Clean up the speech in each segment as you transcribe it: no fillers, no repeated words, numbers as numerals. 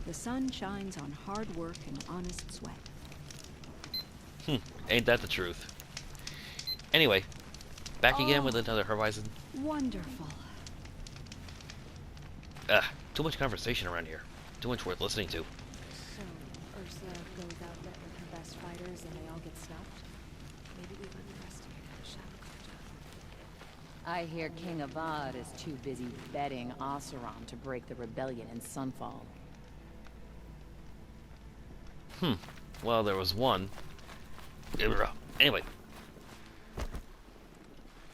The sun shines on hard work and honest sweat. Ain't that the truth? Anyway, back again with Oh, another Horizon. wonderful. Too much conversation around here. Too much worth listening to. So, Ursula goes out there with her best fighters and they all get snuffed? Maybe we've underestimated the Shaman. I hear King Avad is too busy betting Oseram to break the rebellion in Sunfall. Well, there was one. Anyway.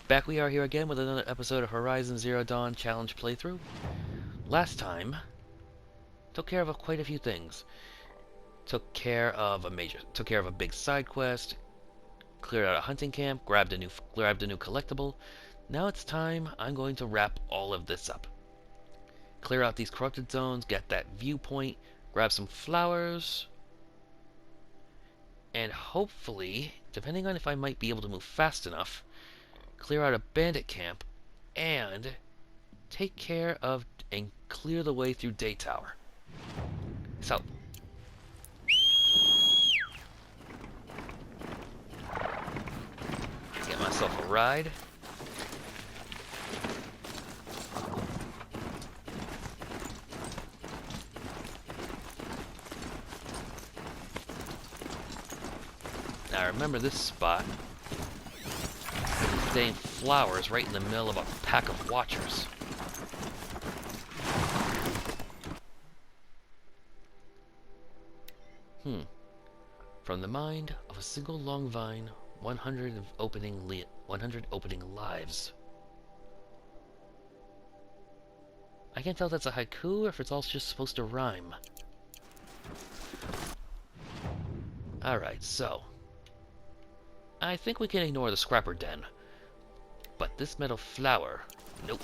Back we are here again with another episode of Horizon Zero Dawn Challenge playthrough. Last time, took care of quite a few things. Took care of a big side quest, cleared out a hunting camp, grabbed a new collectible. Now it's time. I'm going to wrap all of this up. Clear out these corrupted zones, get that viewpoint, grab some flowers, and hopefully, depending on if I might be able to move fast enough, clear out a bandit camp and take care of and clear the way through Day Tower. So, get myself a ride. Now remember this spot. Contain flowers right in the middle of a pack of watchers. From the mind of a single long vine, 100 opening lives. I can't tell if that's a haiku or if it's all just supposed to rhyme. Alright, so I think we can ignore the scrapper den. But this metal flower, nope.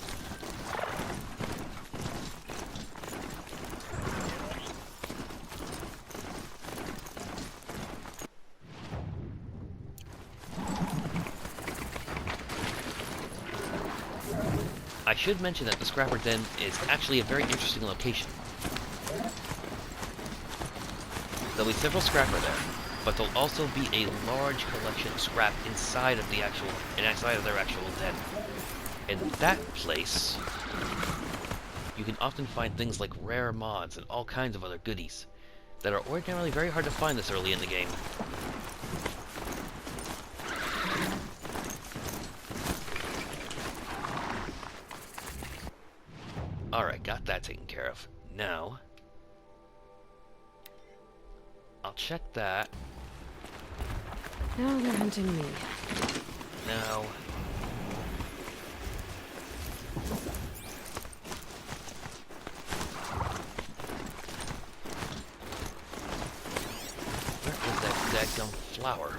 I should mention that the scrapper den is actually a very interesting location. There'll be several scrapper there, but there'll also be a large collection of scrap inside of their actual den. In that place, you can often find things like rare mods and all kinds of other goodies that are ordinarily very hard to find this early in the game. Alright, got that taken care of. Now, I'll check that. Now they're hunting me. Now, where is that dadgum flower?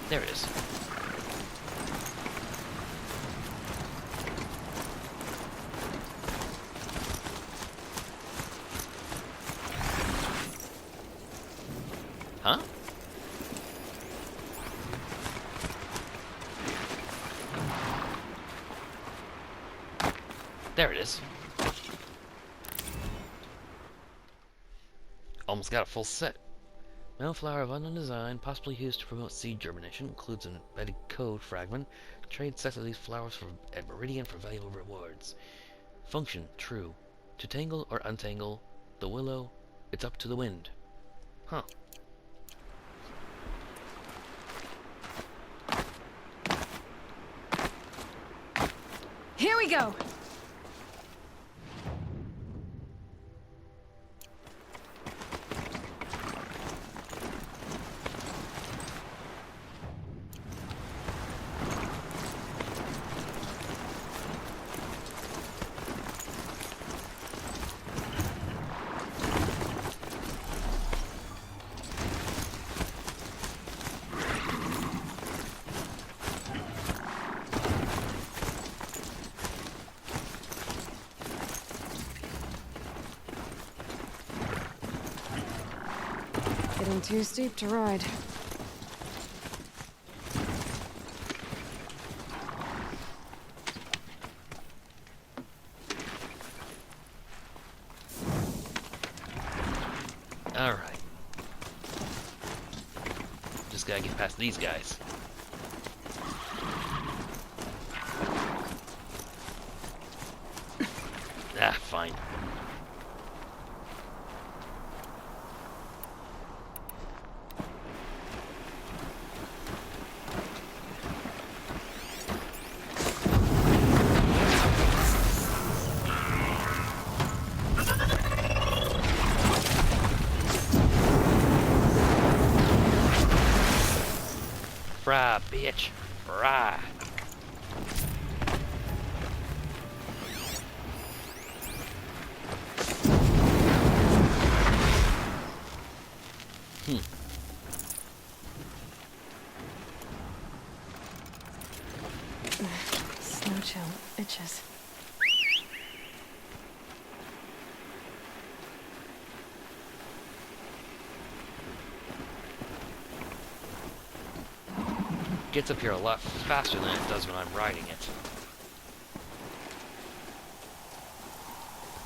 There it is. Huh? There it is. Almost got a full set. Metal flower of unknown design, possibly used to promote seed germination, includes an embedded code fragment. Trade sets of these flowers at Meridian for valuable rewards. Function, true. To tangle or untangle the willow, it's up to the wind. Huh. Here we go! Getting too steep to ride. Just gotta get past these guys. Ah, fine. Fry, bitch. Fry. Snow chill. Itches. Gets up here a lot faster than it does when I'm riding it.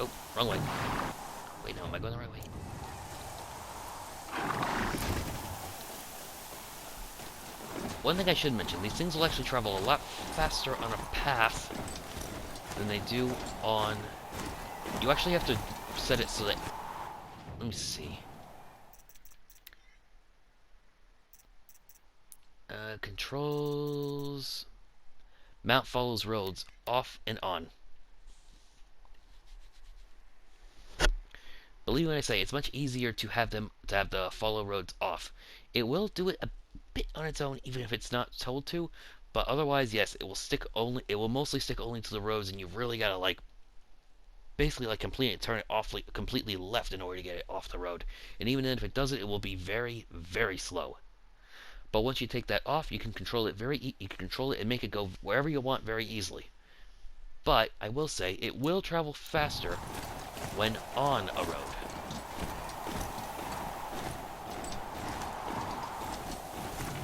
Oh, wrong way. Wait, no, am I going the right way? One thing I should mention, these things will actually travel a lot faster on a path than they do on... You actually have to set it so that... Let me see. Controls... Mount follows roads, off and on. Believe me when I say, it's much easier to have the follow roads off. It will do it a bit on its own, even if it's not told to, but otherwise, yes, it will mostly stick only to the roads, and you've really gotta, like, basically, like, turn it off, like, completely left in order to get it off the road. And even then, if it does it, it will be very, very slow. But once you take that off, you can control it you can control it and make it go wherever you want very easily. But I will say it will travel faster when on a road.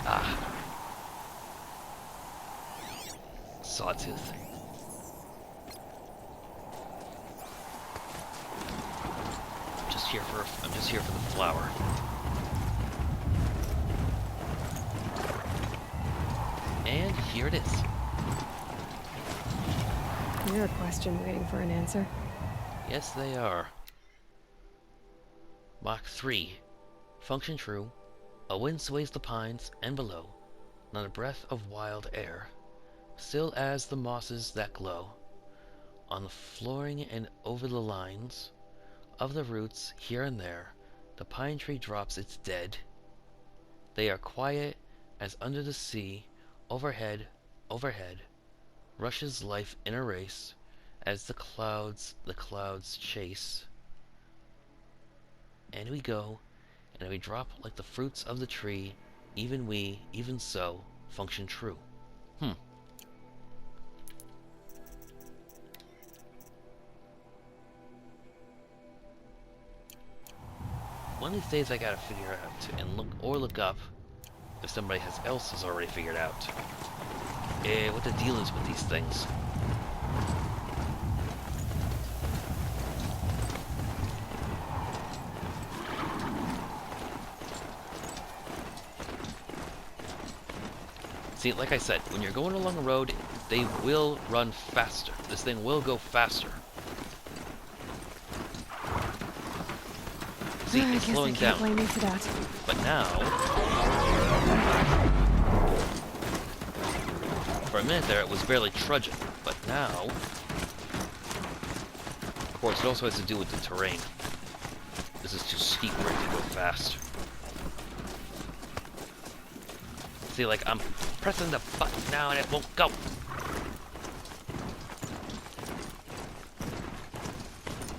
Ah. Sawtooth. I'm just here for the flower. And here it is. You're a question waiting for an answer. Yes, they are. Mach 3. Function true. A wind sways the pines and below. Not a breath of wild air. Still as the mosses that glow. On the flooring and over the lines of the roots here and there, the pine tree drops its dead. They are quiet as under the sea. Overhead, rushes life in a race, as the clouds chase. And we go, and we drop like the fruits of the tree, even so, function true. One of these days I gotta figure out, and look up, if somebody else has already figured out what the deal is with these things. See, like I said, when you're going along a road, they will run faster. This thing will go faster. See, it's slowing down. Blame me for that. But now, for a minute there, it was barely trudging. But now, of course, it also has to do with the terrain. This is too steep for it to go fast. See, like, I'm pressing the button now and it won't go.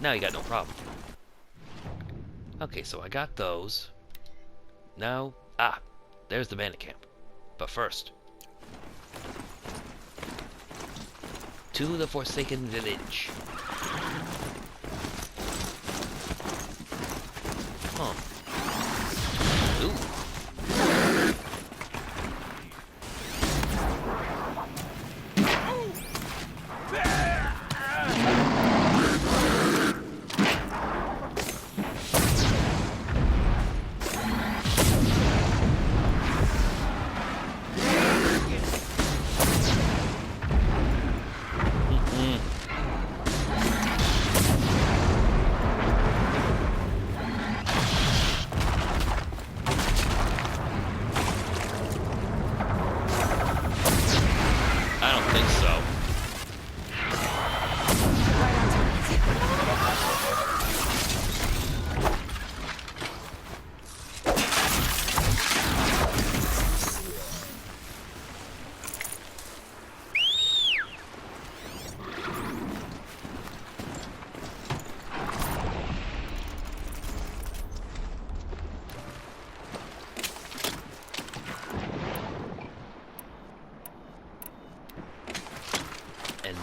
Now you got no problem. Okay, so I got those. Now, there's the bandit camp. But first, to the Forsaken Village. Huh. Ooh.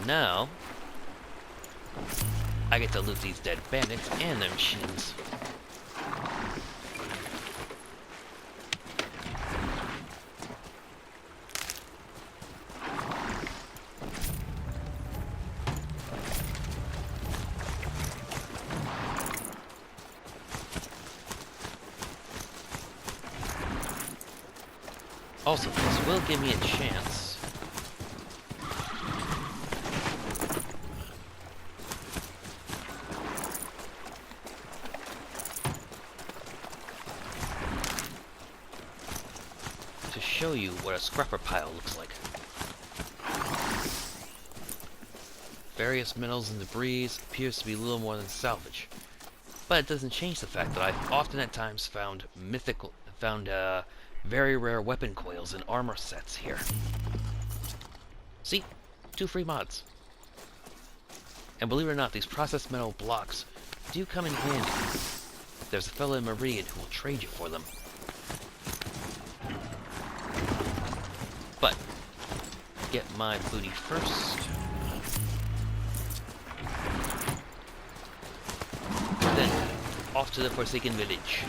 now, I get to loot these dead bandits and their machines. Also, this will give me a chance to show you what a scrapper pile looks like. Various metals and debris appears to be little more than salvage, but it doesn't change the fact that I've often at times found very rare weapon coils and armor sets here. See? 2 free mods. And believe it or not, these processed metal blocks do come in handy. There's a fellow in Meridian who will trade you for them. But, get my booty first. Then, off to the Forsaken Village.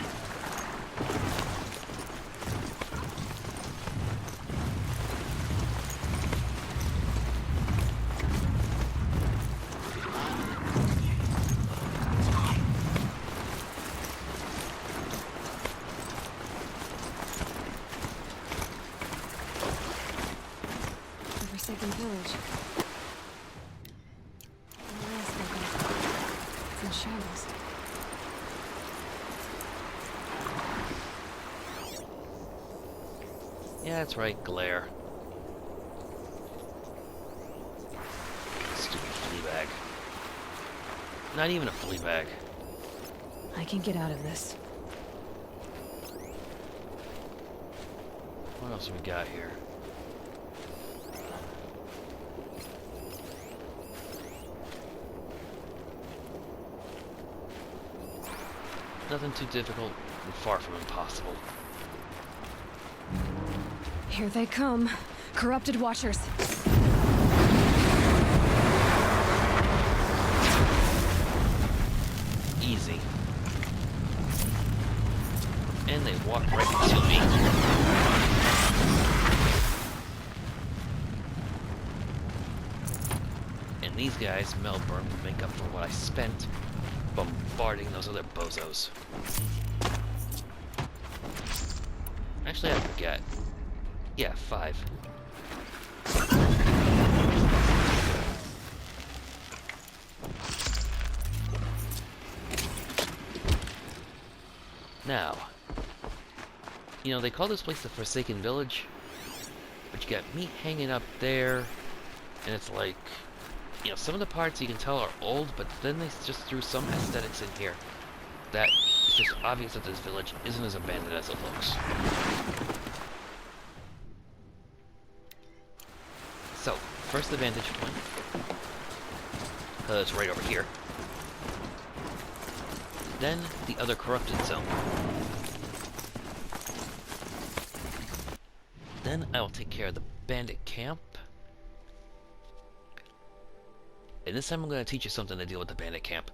Forsaken village. The last I got, it's in shambles. Yeah, that's right, glare. Stupid flea bag. Not even a flea bag. I can get out of this. What else have we got here? Nothing too difficult and far from impossible. Here they come. Corrupted Watchers. Easy. And they walk right into me. And these guys, Melbourne, make up for what I spent bombarding those other bozos. Actually, I forget. Yeah, 5. Now, you know, they call this place the Forsaken Village, but you got meat hanging up there, and it's like, you know, some of the parts you can tell are old, but then they just threw some aesthetics in here that it's just obvious that this village isn't as abandoned as it looks. So, first the vantage point, it's right over here. Then the other corrupted zone. Then I will take care of the bandit camp. And this time I'm going to teach you something to deal with the bandit camp.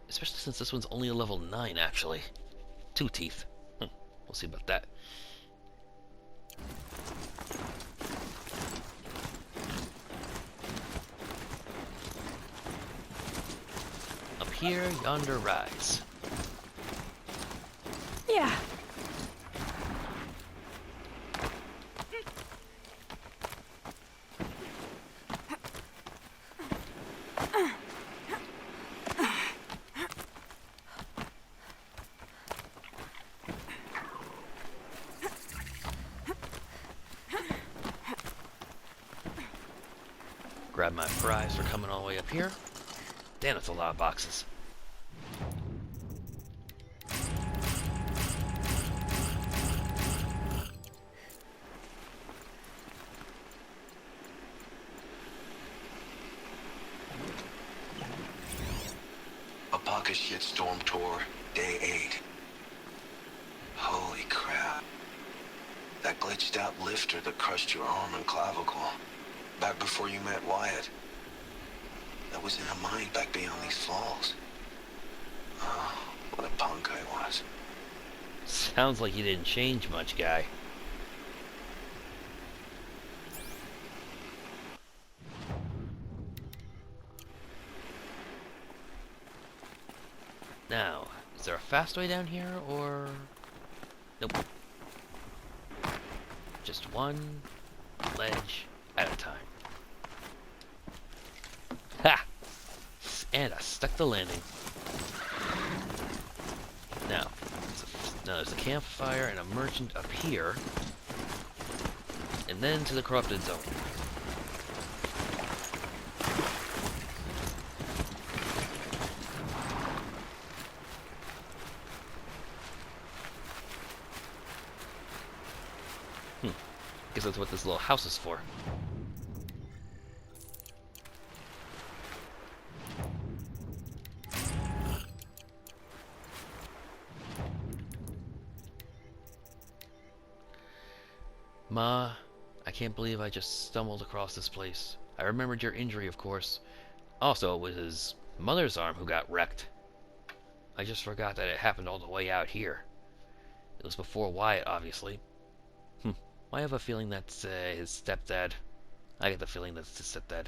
Especially since this one's only a level 9, actually. 2 teeth. We'll see about that. Up here, yonder rise. Yeah. Grab my fries for coming all the way up here. Damn, it's a lot of boxes. A pocket shit storm tour, day 8. Holy crap. That glitched out lifter that crushed your arm and clavicle. Back before you met Wyatt. that was in a mine back beyond these falls. Oh, what a punk I was. Sounds like you didn't change much, guy. Now, is there a fast way down here, or... Nope. Just one ledge at a time. Ha! And I stuck the landing. Now there's a campfire and a merchant up here. And then to the corrupted zone. Guess that's what this little house is for. Ma, I can't believe I just stumbled across this place. I remembered your injury, of course. Also, it was his mother's arm who got wrecked. I just forgot that it happened all the way out here. It was before Wyatt, obviously. I have a feeling that's his stepdad. I get the feeling that's his stepdad.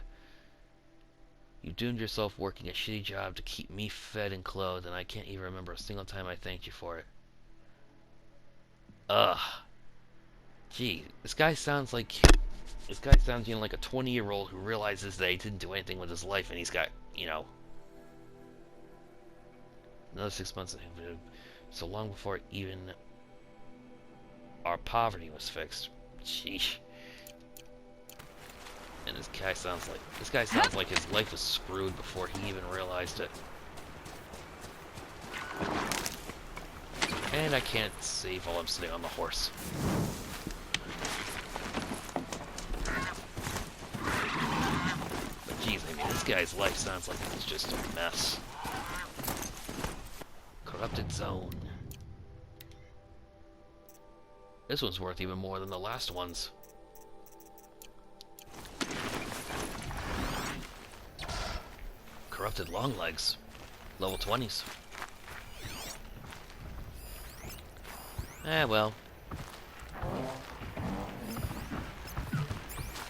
You doomed yourself working a shitty job to keep me fed and clothed, and I can't even remember a single time I thanked you for it. Ugh. Gee, this guy sounds, like a 20-year-old who realizes that he didn't do anything with his life, and he's got, another 6 months. So long before even our poverty was fixed. Sheesh. And this guy sounds like his life was screwed before he even realized it. And I can't save while I'm sitting on the horse. But geez, I mean, this guy's life sounds like it's just a mess. Corrupted zone. This one's worth even more than the last ones. Corrupted long legs. Level 20s. Well.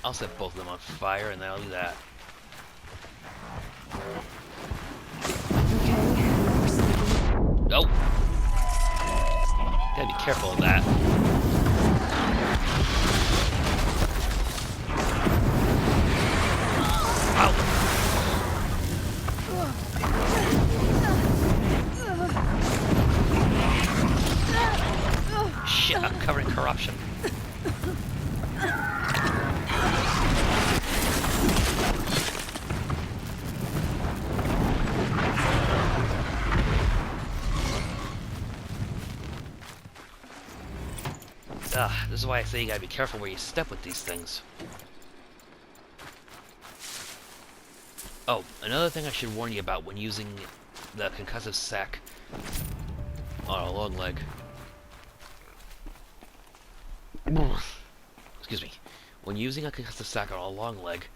I'll set both of them on fire and then I'll do that. Oh! Gotta be careful of that. Shit, I'm covering corruption. This is why I say you gotta be careful where you step with these things. Oh, another thing I should warn you about when using the concussive sac on a long leg. Excuse me. When using a concussive sac on a long leg,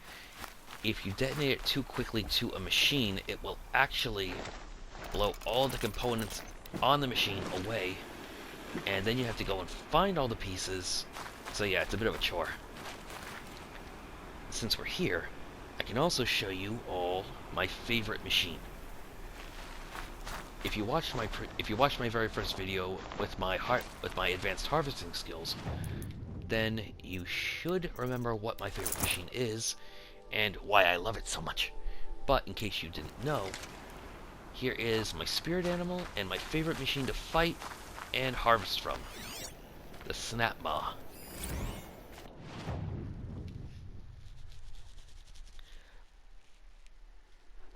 if you detonate it too quickly to a machine, it will actually blow all the components on the machine away, and then you have to go and find all the pieces. So yeah, it's a bit of a chore. Since we're here, I can also show you all my favorite machine. If you watched my very first video with my advanced harvesting skills, then you should remember what my favorite machine is and why I love it so much. But in case you didn't know, here is my spirit animal and my favorite machine to fight and harvest from, the Snap Maw.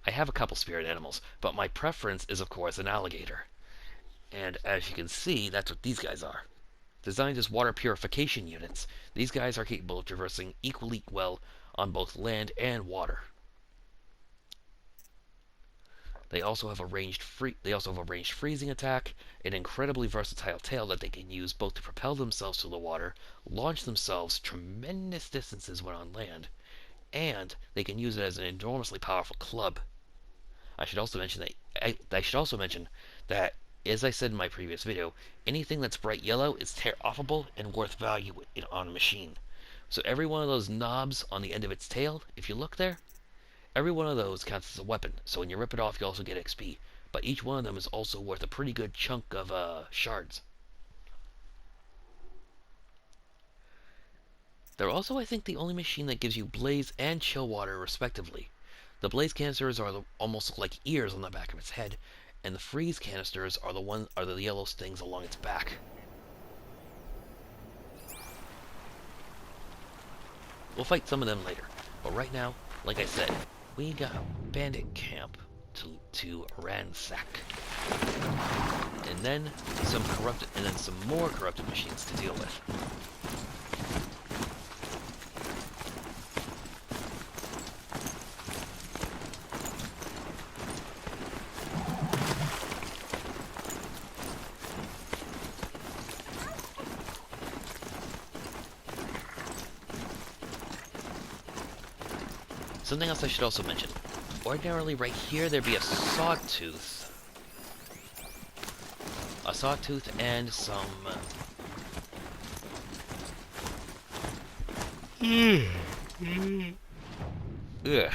I have a couple spirit animals, but my preference is of course an alligator. And as you can see, that's what these guys are. Designed as water purification units, these guys are capable of traversing equally well on both land and water. They also have a ranged freezing attack, an incredibly versatile tail that they can use both to propel themselves to the water, launch themselves tremendous distances when on land, and they can use it as an enormously powerful club. I should also mention that, as I said in my previous video, anything that's bright yellow is tear-offable and worth value on a machine. So every one of those knobs on the end of its tail, if you look there, every one of those counts as a weapon. So when you rip it off, you also get XP. But each one of them is also worth a pretty good chunk of shards. They're also, I think, the only machine that gives you blaze and chill water, respectively. The blaze canisters almost like ears on the back of its head, and the freeze canisters are the yellow stings along its back. We'll fight some of them later, but right now, like I said, we got a bandit camp to ransack, and then some more corrupted machines to deal with. Something else I should also mention. Ordinarily, right here, there'd be a sawtooth. A sawtooth and some... Ugh.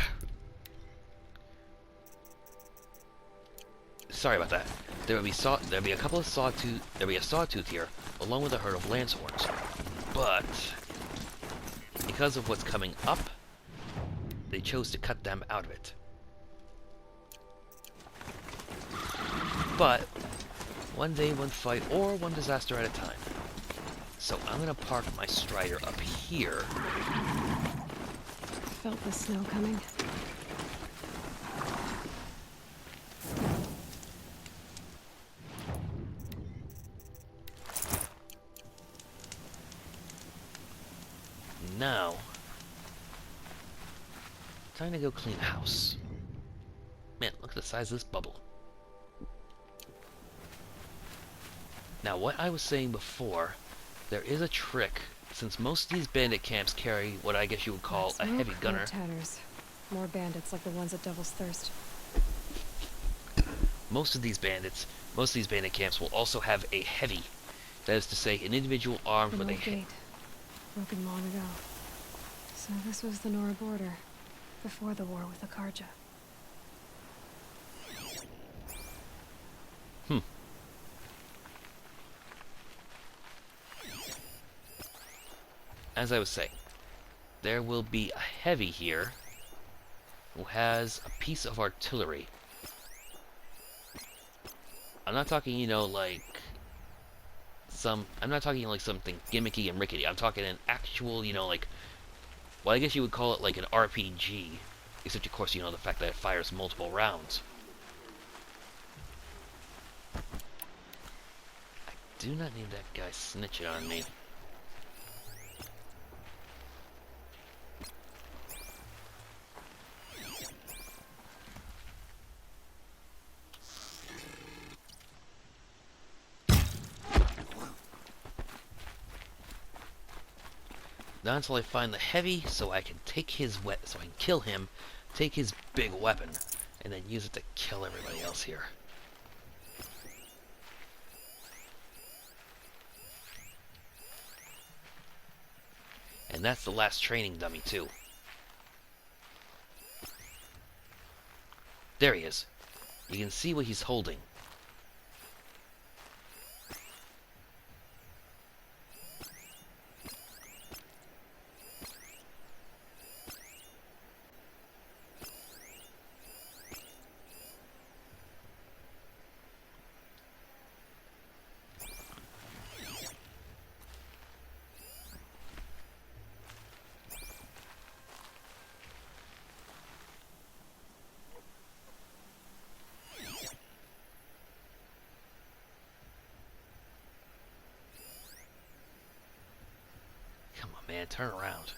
Sorry about that. There'd be a sawtooth here, along with a herd of lancehorns. But because of what's coming up, they chose to cut them out of it. But one day, one fight, or one disaster at a time. So I'm gonna park my Strider up here. Felt the snow coming. Now, time to go clean the house. Man, look at the size of this bubble. Now, what I was saying before, there is a trick, since most of these bandit camps carry what I guess you would call a heavy gunner. Tatters. More bandits like the ones at Devil's Thirst. Most of these bandit camps will also have a heavy. That is to say, an individual armed with a gate, broken long ago. So this was the Nora border, before the war with the Karja. As I was saying, there will be a heavy here who has a piece of artillery. I'm not talking, I'm not talking like something gimmicky and rickety. I'm talking an actual, well, I guess you would call it like an RPG. Except, of course, the fact that it fires multiple rounds. I do not need that guy snitching on me. Not until I find the heavy, so I can kill him, take his big weapon, and then use it to kill everybody else here. And that's the last training dummy, too. There he is. You can see what he's holding. Come on, man, turn around.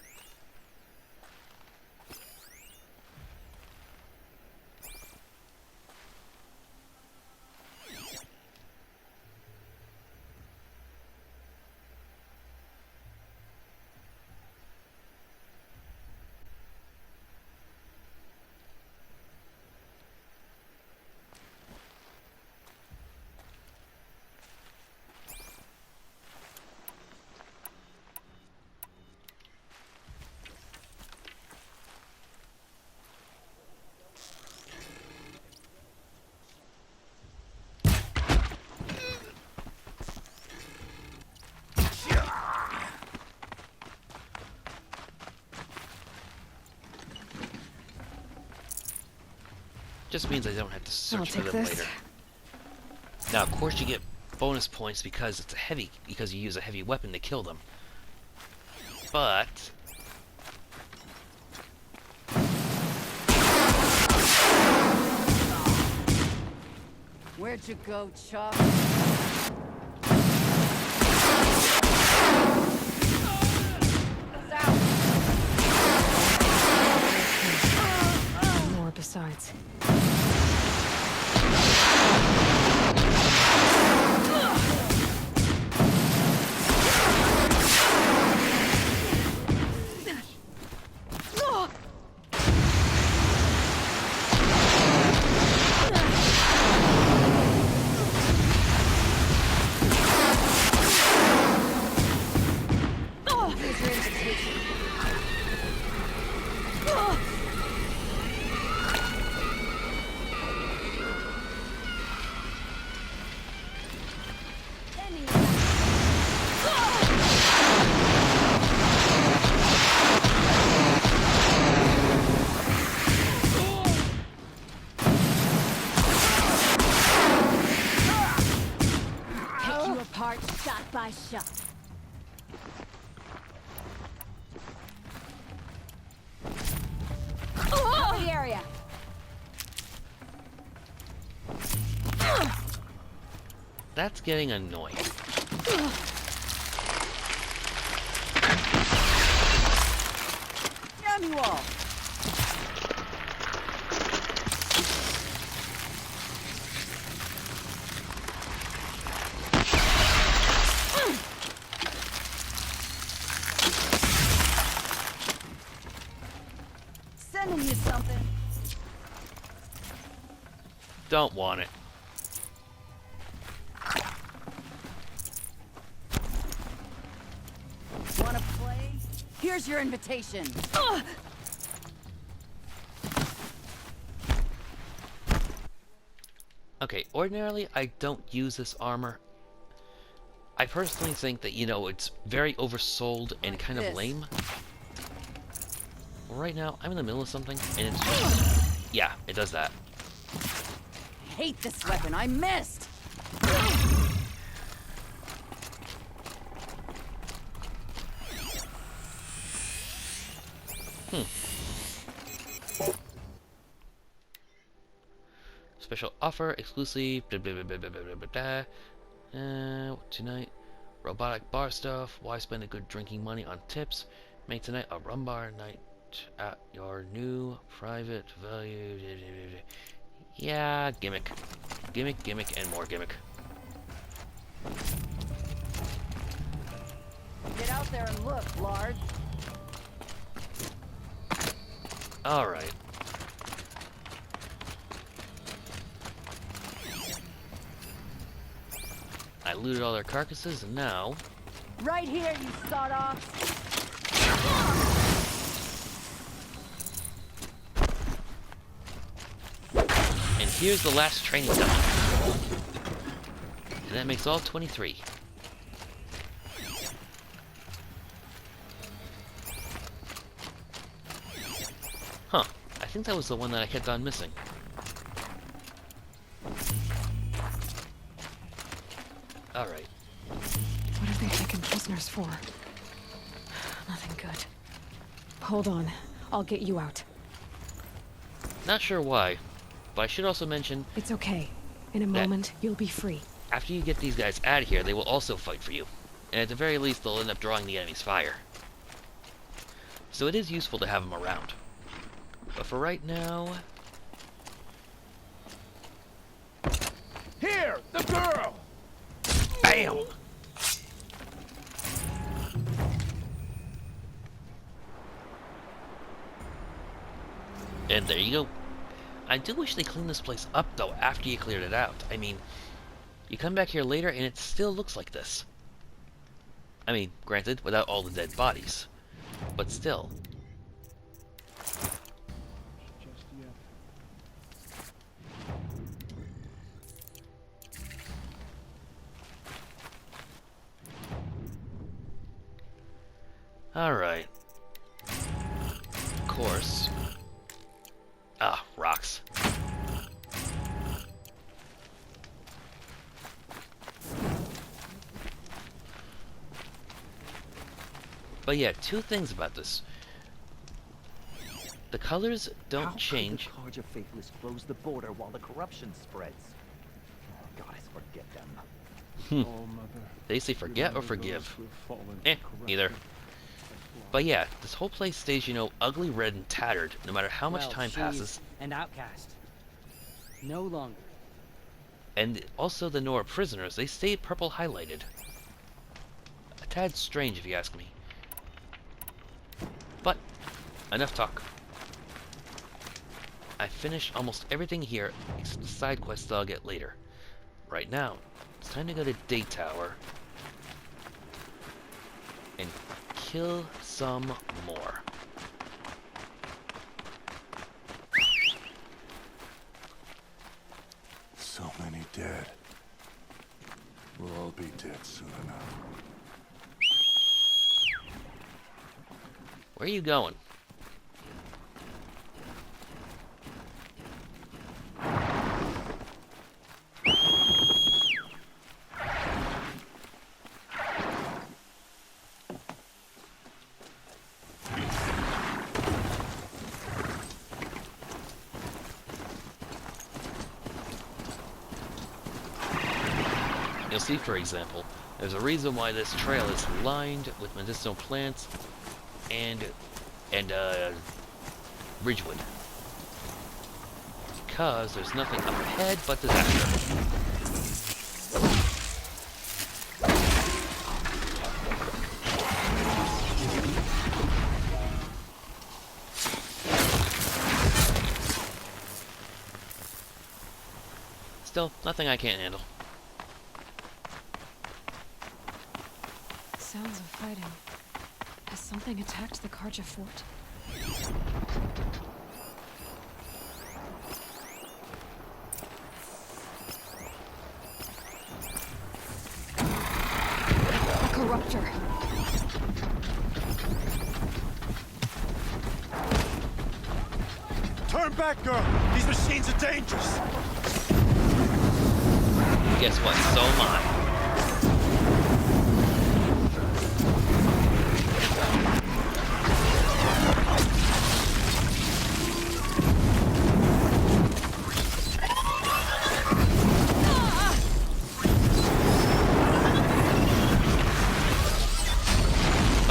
Just means I don't have to I'll search for take them this. later. Now, of course, you get bonus points because because you use a heavy weapon to kill them. But Where'd you go, Chuck? More besides. Apart shot by shot. Cover the area. that's getting annoying. Damn you all. Sending you something. Don't want it. Wanna play? Here's your invitation. Okay, ordinarily I don't use this armor. I personally think that, you know, it's very oversold and Like kind of this. lame. Right now, I'm in the middle of something, and it's just... Yeah, it does that. Hate this weapon. I missed. Special offer, exclusive, blah, blah, blah, blah, blah, blah, blah, blah. Tonight, robotic bar stuff. Why spend a good drinking money on tips? Make tonight a rum bar night at your new private value. Yeah, gimmick. Gimmick, gimmick, and more gimmick. Get out there and look, Lard. Alright. I looted all their carcasses, and now... Right here, you sawed-offs. And here's the last training dummy. And that makes all 23. Huh. I think that was the one that I kept on missing. Alright. What have they taken prisoners for? Nothing good. Hold on. I'll get you out. Not sure why, but I should also mention, It's okay. In a That- moment, you'll be free. after you get these guys out of here, they will also fight for you. And at the very least, they'll end up drawing the enemy's fire. So it is useful to have them around. But for right now... Here, the girl! BAM! And there you go. I do wish they cleaned this place up, though, after you cleared it out. I mean, you come back here later and it still looks like this. I mean, granted, without all the dead bodies. But still. Just yet. Alright. Of course. Ah, rocks. But yeah, two things about this. The colors don't change. How could the Carja Faithless close the border while the corruption spreads? Goddess, forget them. Oh, Mother. They say forget or remember forgive. those who have fallen Eh, to corruption. neither. But yeah, this whole place stays, you know, ugly, red, and tattered, no matter how much time passes. An outcast. No longer. And also the Nora prisoners, they stay purple highlighted. A tad strange if you ask me. But, enough talk. I finished almost everything here, except the side quests that I'll get later. Right now, it's time to go to Day Tower and kill some more. So many dead. We'll all be dead soon enough. Where are you going? You'll see, for example, there's a reason why this trail is lined with medicinal plants and ridgewood. Because there's nothing up ahead but disaster. Still, nothing I can't handle. Sounds of fighting. Has something attacked the Karja fort? A corruptor. Turn back, girl! These machines are dangerous! Guess what? So am I.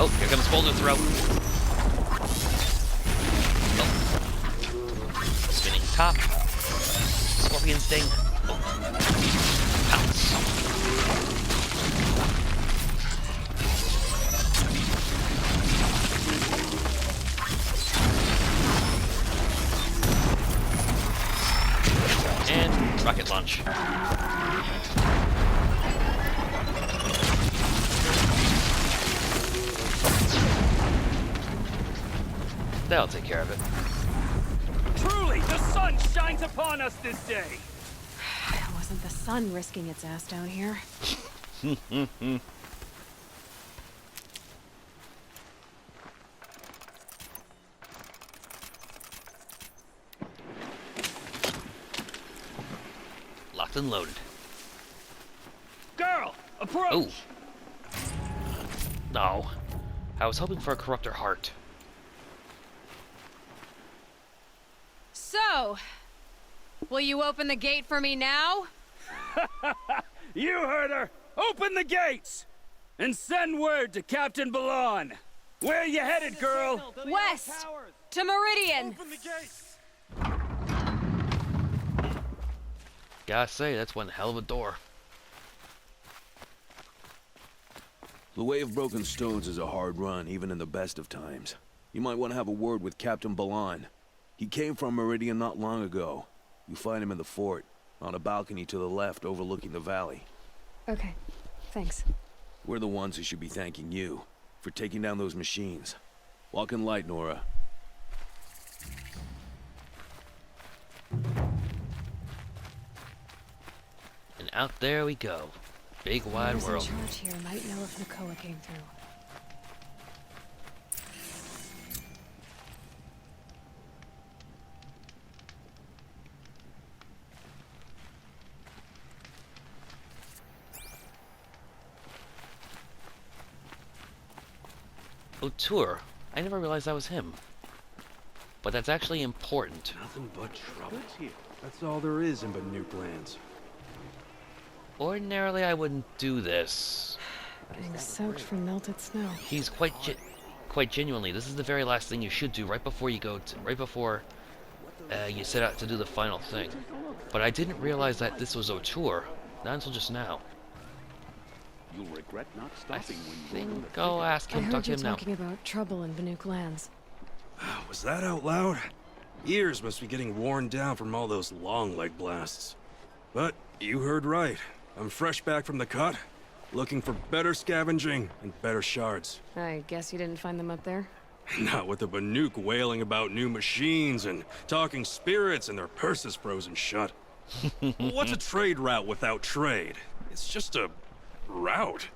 Oh, here comes Boulder Throw. Oh. Spinning top. Scorpion Sting. Oh. Pounce. And rocket launch. That'll take care of it. Truly, the sun shines upon us this day. It wasn't the sun risking its ass down here. Locked and loaded. Girl, approach! Oh. No. I was hoping for a corruptor heart. So, will you open the gate for me now? You heard her! Open the gates! And send word to Captain Balon. Where you headed, girl? West! To Meridian! Open the gates! Gotta say, that's one hell of a door. The Way of Broken Stones is a hard run, even in the best of times. You might want to have a word with Captain Balon. He came from Meridian not long ago. You find him in the fort, on a balcony to the left overlooking the valley. Okay, thanks. We're the ones who should be thanking you for taking down those machines. Walk in light, Nora. And out there we go. Big wide Whoever's world. in charge here might know if Nakoa came through. O'Toole. I never realized that was him. But that's actually important. Nothing but trouble here. That's all there is in Banuk lands. Ordinarily, I wouldn't do this. Getting soaked from melted snow. He's quite genuinely, this is the very last thing you should do right before you go to, you set out to do the final thing. But I didn't realize that this was O'Toole, not until just now. You'll regret not I stopping when you think I'll ask I him, talk heard to you him now. talking about trouble in Banuk lands. Was that out loud? Ears must be getting worn down from all those long leg blasts. But you heard right. I'm fresh back from the cut, looking for better scavenging and better shards. I guess you didn't find them up there? Not with the Banuk wailing about new machines and talking spirits and their purses frozen shut. What's a trade route without trade? It's just a route.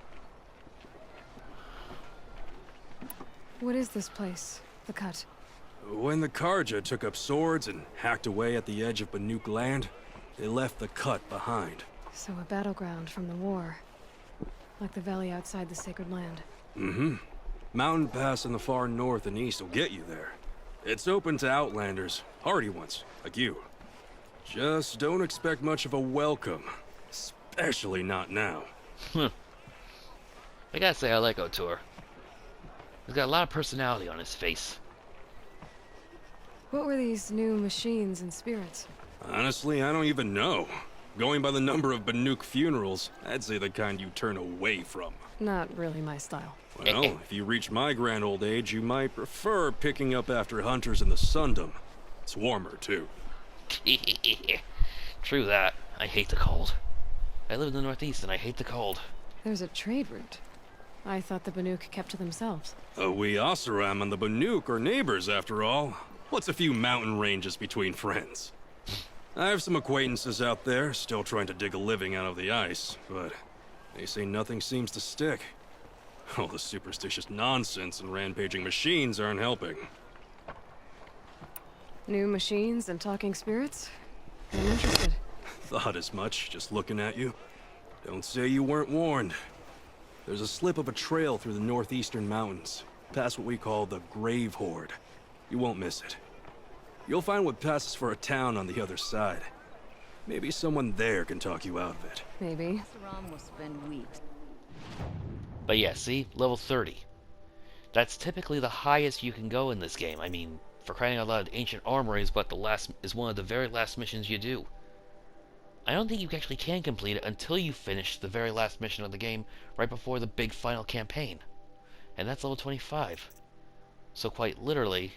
What is this place? The cut? When the Karja took up swords and hacked away at the edge of Banuk land, they left the cut behind. So a battleground from the war. Like the valley outside the sacred land. Mm-hmm. Mountain Pass in the far north and east will get you there. It's open to outlanders, hardy ones, like you. Just don't expect much of a welcome. Especially not now. I gotta say, I like O'Toole. He's got a lot of personality on his face. What were these new machines and spirits? Honestly, I don't even know. Going by the number of Banuk funerals, I'd say the kind you turn away from. Not really my style. Well, if you reach my grand old age, you might prefer picking up after hunters in the Sundom. It's warmer, too. True that. I hate the cold. I live in the Northeast and I hate the cold. There's a trade route. I thought the Banuk kept to themselves. We Oseram and the Banuk are neighbors, after all. What's a few mountain ranges between friends? I have some acquaintances out there, still trying to dig a living out of the ice, but they say nothing seems to stick. All the superstitious nonsense and rampaging machines aren't helping. New machines and talking spirits? I'm interested. Thought as much, just looking at you. Don't say you weren't warned. There's a slip of a trail through the northeastern mountains, past what we call the Grave Horde. You won't miss it. You'll find what passes for a town on the other side. Maybe someone there can talk you out of it. Maybe. Oseram will spend weeks. But yeah, see? Level 30. That's typically the highest you can go in this game. I mean, for crying out loud, Ancient Armory is one of the very last missions you do. I don't think you actually can complete it until you finish the very last mission of the game right before the big final campaign. And that's level 25. So quite literally,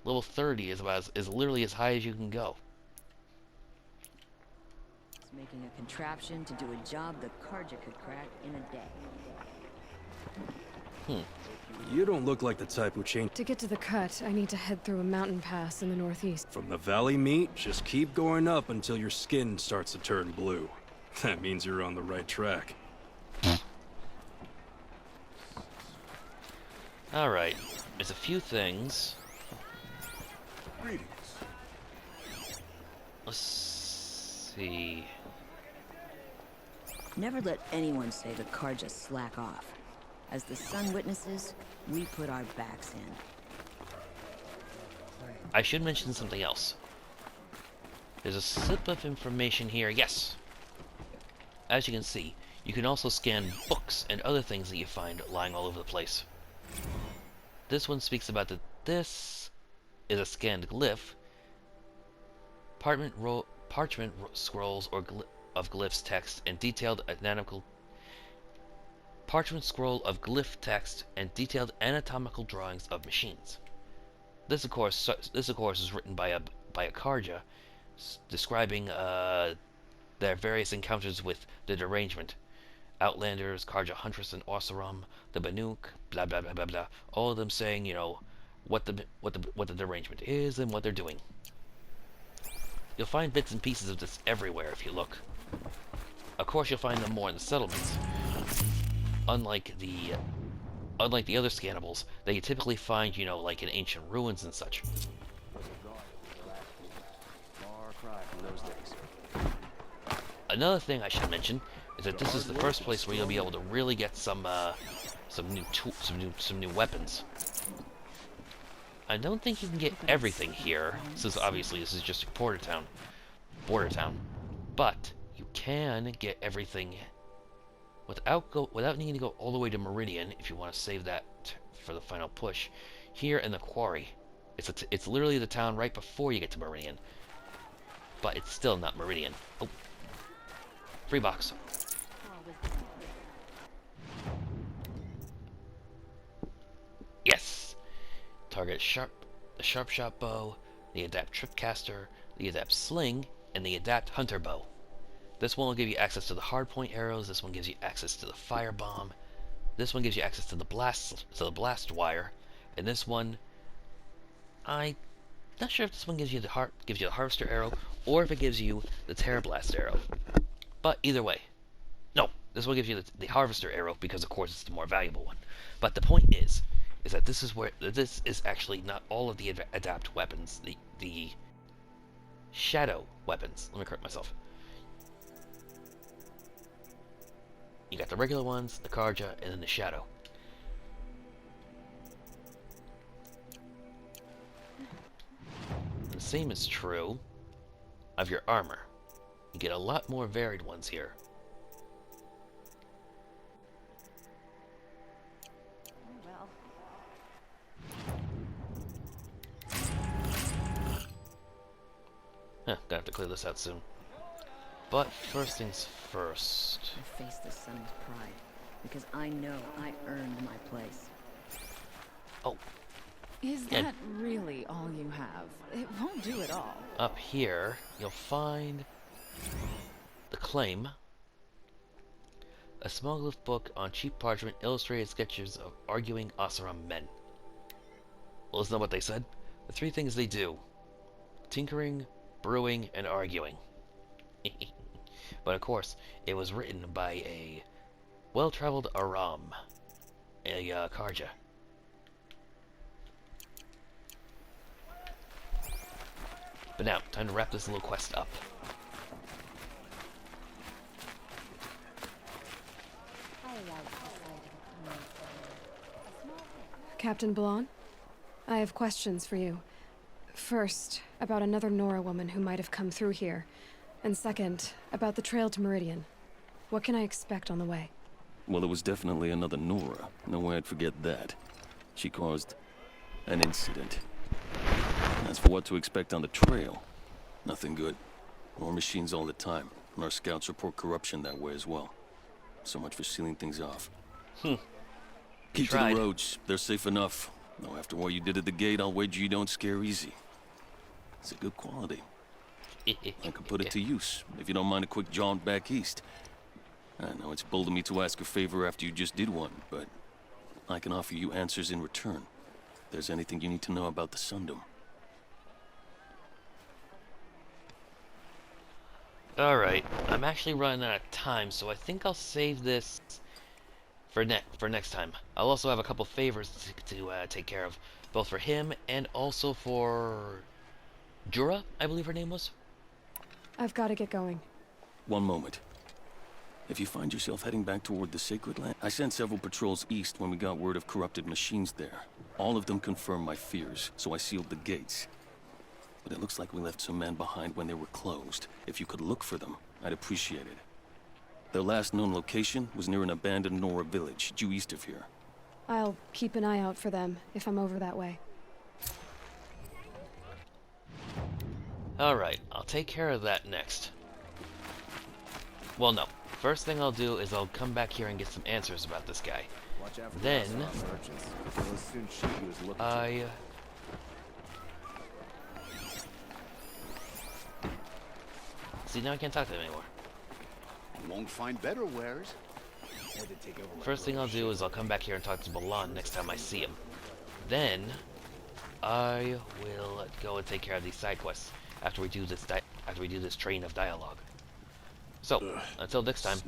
level 30 is literally as high as you can go. It's making a contraption to do a job the Karja could crack in a day. You don't look like the type who changed. To get to the cut, I need to head through a mountain pass in the northeast. From the valley meat, just keep going up until your skin starts to turn blue. That means you're on the right track. Alright, there's a few things. Greetings. Let's see. Never let anyone say the Karja slack off. As the sun witnesses, we put our backs in. I should mention something else. There's a slip of information here, yes! As you can see, you can also scan books and other things that you find lying all over the place. This one speaks about that this is a scanned glyph, parchment scrolls of glyphs text and detailed anatomical parchment scroll of glyph text and detailed anatomical drawings of machines. This of course is written by a Karja, describing their various encounters with the derangement, Outlanders, Karja Huntress and Oseram, the Banuk, blah blah blah blah blah. All of them saying, you know, what the derangement is and what they're doing. You'll find bits and pieces of this everywhere if you look. Of course, you'll find them more in the settlements. Unlike the other scannables that you typically find, you know, like in ancient ruins and such. Another thing I should mention is that this is the first place where you'll be able to really get some new weapons. I don't think you can get everything here, since obviously this is just border town. But you can get everything without needing to go all the way to Meridian if you want to save that for the final push. Here in the quarry, it's literally the town right before you get to Meridian, but it's still not Meridian. Oh, free box. Yes. Target the sharp shot bow, the adapt tripcaster, the adapt sling, and the adapt hunter bow. This one will give you access to the hardpoint arrows. This one gives you access to the fire bomb. This one gives you access to the blast wire, and this one, I'm not sure if this one gives you the harvester arrow or if it gives you the terror blast arrow. But either way, no, this one gives you the harvester arrow because of course it's the more valuable one. But the point is that this is actually not all of the adapt weapons, the shadow weapons. Let me correct myself. You got the regular ones, the Karja, and then the Shadow. The same is true of your armor. You get a lot more varied ones here. Well. Gonna have to clear this out soon. But first things first. I face the sun with pride, because I know I earned my place. Oh. Is that really all you have? It won't do it all. Up here, you'll find the claim. A small glyph book on cheap parchment, illustrated sketches of arguing Oseram men. Well, listen to what they said. The three things they do: tinkering, brewing, and arguing. But of course, it was written by a well-traveled Aram, a Karja. But now, time to wrap this little quest up. Captain Blon, I have questions for you. First, about another Nora woman who might have come through here. And second, about the trail to Meridian. What can I expect on the way? Well, it was definitely another Nora. No way I'd forget that. She caused an incident. As for what to expect on the trail, nothing good. More machines all the time, and our scouts report corruption that way as well. So much for sealing things off. Keep to the roads. They're safe enough. Though after what you did at the gate, I'll wager you don't scare easy. It's a good quality. I could put it to use, if you don't mind a quick jaunt back east. I know it's bold of me to ask a favor after you just did one, but I can offer you answers in return. If there's anything you need to know about the Sundom. Alright, I'm actually running out of time, so I think I'll save this for next time. I'll also have a couple favors to take care of, both for him and also for Jura, I believe her name was. I've got to get going. One moment. If you find yourself heading back toward the Sacred Land, I sent several patrols east when we got word of corrupted machines there. All of them confirmed my fears, so I sealed the gates. But it looks like we left some men behind when they were closed. If you could look for them, I'd appreciate it. Their last known location was near an abandoned Nora village, due east of here. I'll keep an eye out for them, if I'm over that way. Alright, I'll take care of that next. Well, no. First thing I'll do is I'll come back here and get some answers about this guy. Then, see, now I can't talk to him anymore. Won't find better wares. First thing I'll do is I'll come back here and talk to Balan next time I see him. Then, I will go and take care of these side quests after we do this train of dialogue. So, until next time.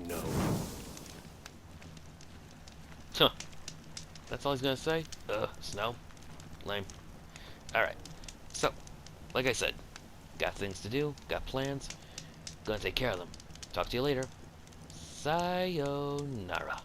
Huh. That's all he's gonna say? Snow? Lame. Alright. So, like I said, got things to do, got plans, gonna take care of them. Talk to you later. Sayonara.